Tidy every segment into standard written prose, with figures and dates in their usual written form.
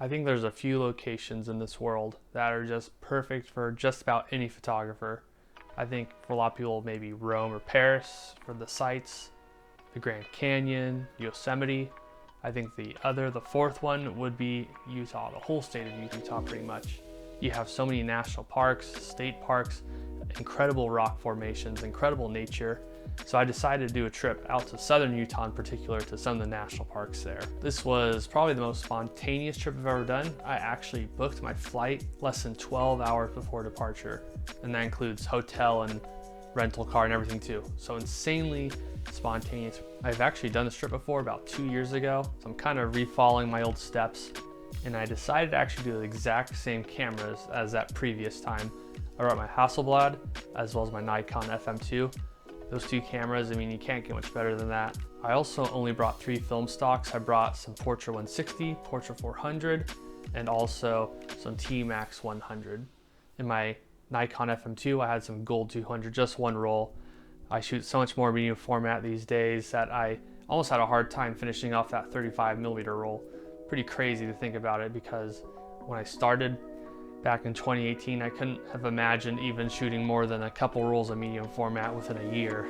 I think there's a few locations in this world that are just perfect for just about any photographer. I think for a lot of people, maybe Rome or Paris for the sights, the Grand Canyon, Yosemite. I think the fourth one would be Utah, the whole state of Utah pretty much. You have so many national parks, state parks, incredible rock formations, incredible nature. So I decided to do a trip out to southern Utah in particular to some of the national parks there. This was probably the most spontaneous trip I've ever done. I actually booked my flight less than 12 hours before departure, and that includes hotel and rental car and everything too. So insanely spontaneous. I've actually done this trip before about 2 years ago, so I'm kind of refollowing my old steps, and I decided to actually do the exact same cameras as that previous time. I brought my Hasselblad as well as my Nikon FM2. Those two cameras, I mean, you can't get much better than that. I also only brought 3 film stocks. I brought some Portra 160, Portra 400, and also some T-Max 100. In my Nikon FM2, I had some Gold 200, just one roll. I shoot so much more medium format these days that I almost had a hard time finishing off that 35mm roll. Pretty crazy to think about it, because when I started back in 2018, I couldn't have imagined even shooting more than a couple rolls of medium format within a year.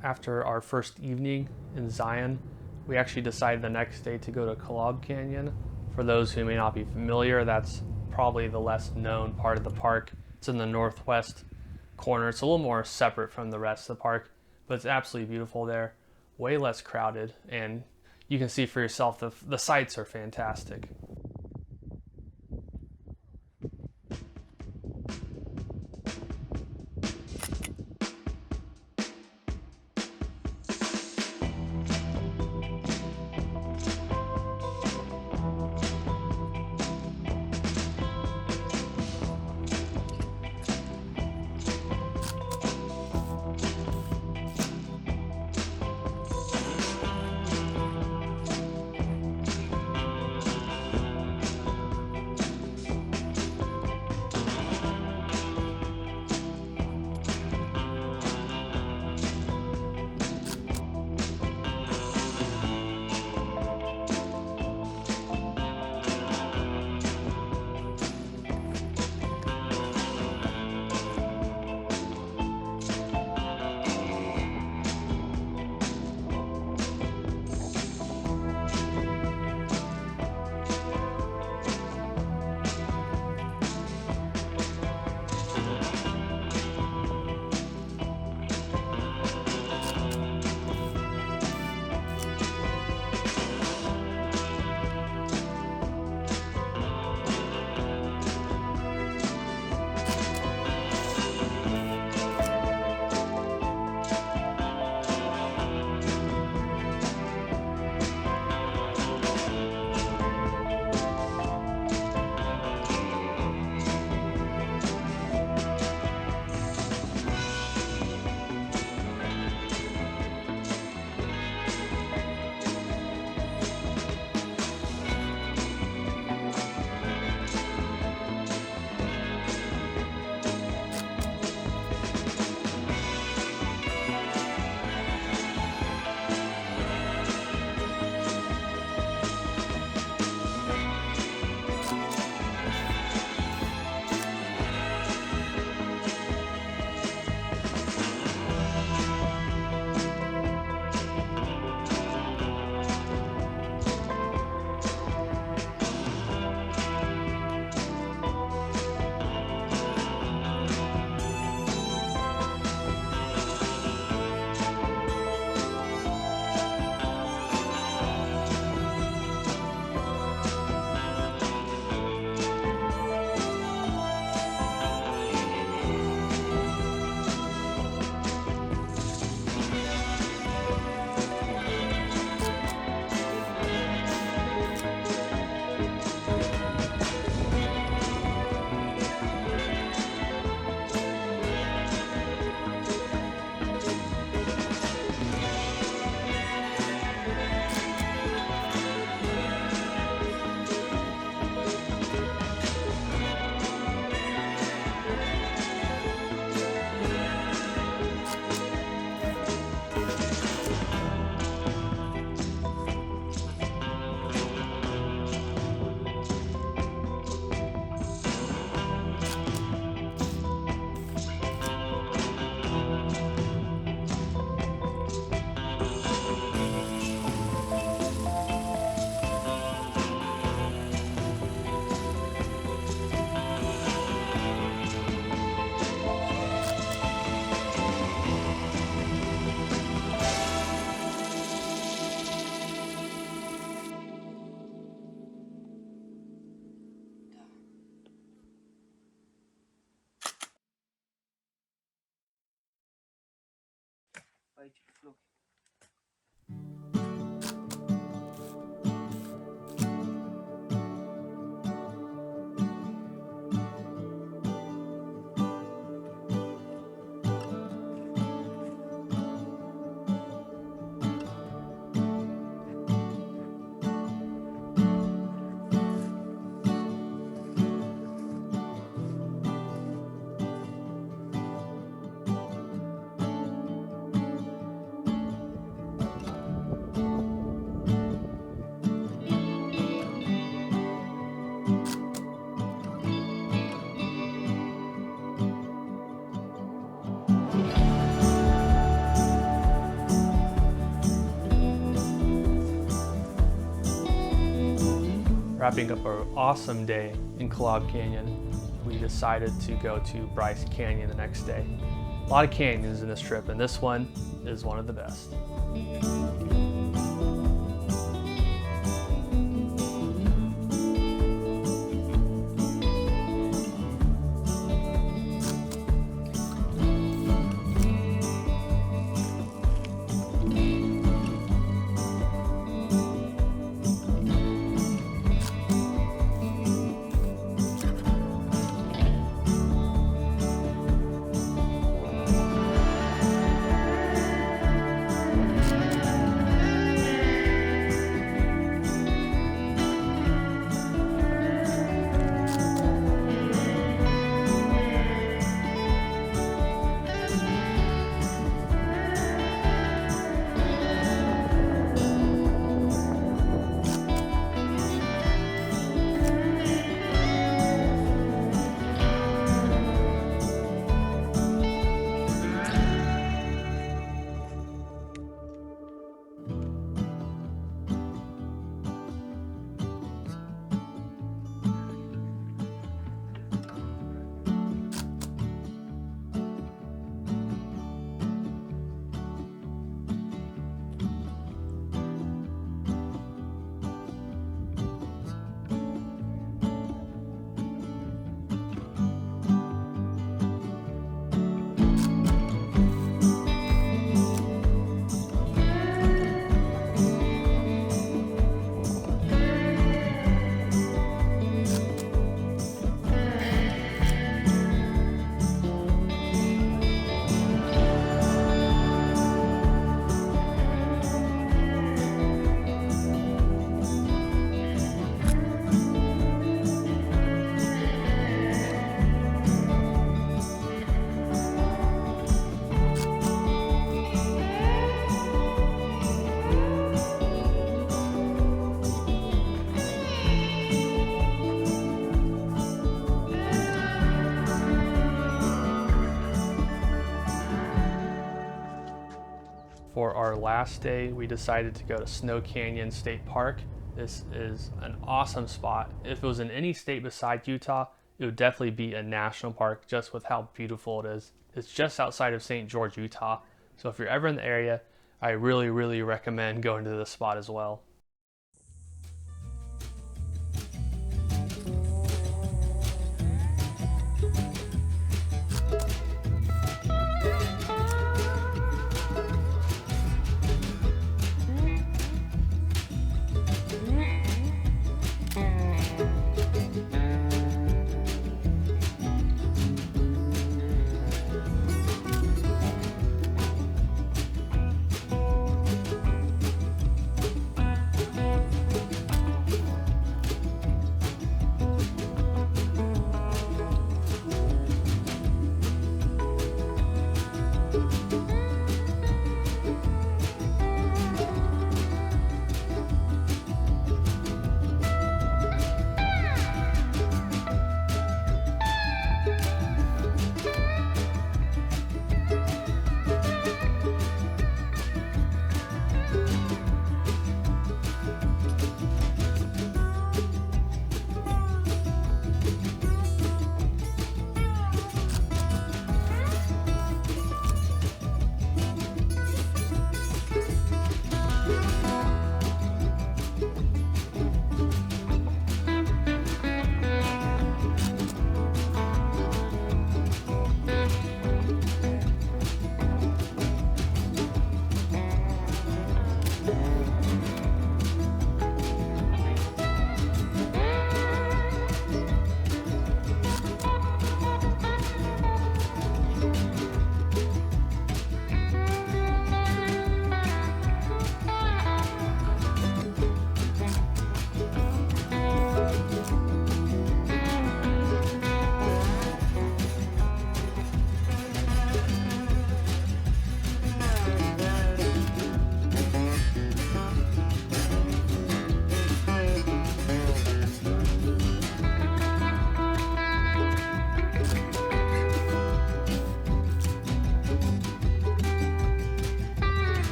After our first evening in Zion, we actually decided the next day to go to Kolob Canyon. For those who may not be familiar, that's probably the less known part of the park. It's in the northwest corner. It's a little more separate from the rest of the park, but it's absolutely beautiful there. Way less crowded, and you can see for yourself the sights are fantastic. Wrapping up our awesome day in Kolob Canyon, we decided to go to Bryce Canyon the next day. A lot of canyons in this trip, and this one is one of the best. For our last day, we decided to go to Snow Canyon State Park. This is an awesome spot. If it was in any state besides Utah, it would definitely be a national park just with how beautiful it is. It's just outside of St. George, Utah. So if you're ever in the area, I really recommend going to this spot as well.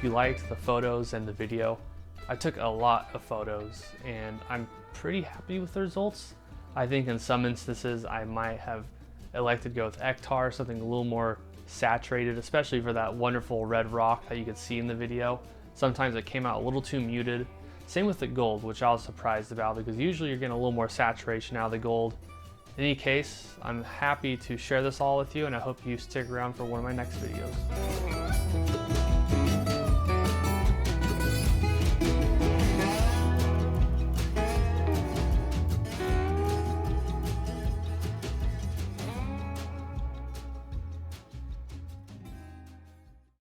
you liked the photos and the video. I took a lot of photos and I'm pretty happy with the results. I think in some instances I might have elected to go with Ektar, something a little more saturated, especially for that wonderful red rock that you could see in the video. Sometimes it came out a little too muted. Same with the gold, which I was surprised about because usually you're getting a little more saturation out of the gold. In any case, I'm happy to share this all with you and I hope you stick around for one of my next videos.